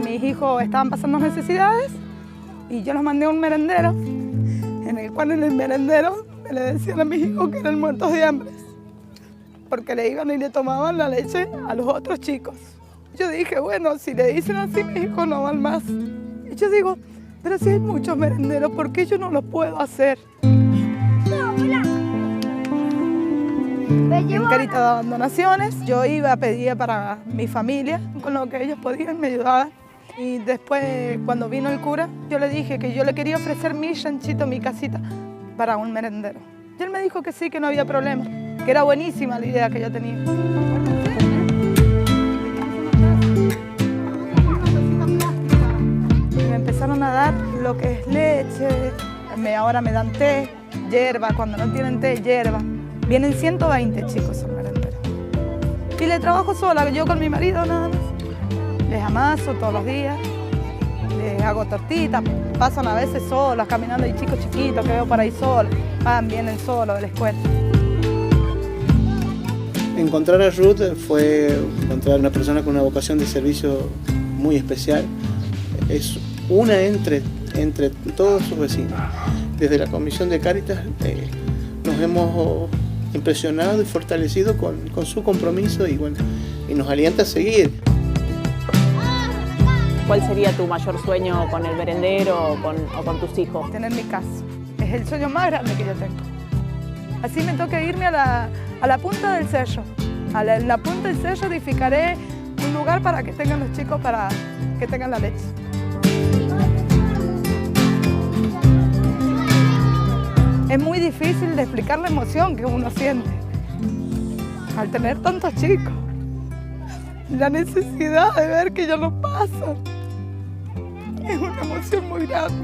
Mis hijos estaban pasando necesidades y yo los mandé a un merendero, en el cual en el merendero le decían a mis hijos que eran muertos de hambre, porque le iban y le tomaban la leche a los otros chicos. Yo dije, bueno, si le dicen así, mis hijos no van más. Y yo digo, pero si hay muchos merenderos, ¿por qué yo no lo puedo hacer? En Cáritas daban donaciones, yo iba, pedía para mi familia, con lo que ellos podían me ayudaban. Y después, cuando vino el cura, yo le dije que yo le quería ofrecer mi ranchito, mi casita, para un merendero. Y él me dijo que sí, que no había problema, que era buenísima la idea que yo tenía. Me empezaron a dar lo que es leche, ahora me dan té, hierba, cuando no tienen té, hierba. Vienen 120 chicos al merendero. Y le trabajo sola, yo con mi marido nada más. Les amaso todos los días, les hago tortitas, pasan a veces solas, caminando, hay chicos chiquitos que veo por ahí solos, vienen solos de la escuela. Encontrar a Ruth fue encontrar una persona con una vocación de servicio muy especial. Es una entre todos sus vecinos. Desde la Comisión de Cáritas nos hemos impresionado y fortalecido con su compromiso y, bueno, y nos alienta a seguir. ¿Cuál sería tu mayor sueño con el merendero o con tus hijos? Tener mi casa. Es el sueño más grande que yo tengo. Así me toca irme a la punta del cerro. En la punta del cerro edificaré un lugar para que tengan los chicos, para que tengan la leche. Es muy difícil de explicar la emoción que uno siente al tener tantos chicos. La necesidad de ver que ellos no pasan. Es una emoción muy grande.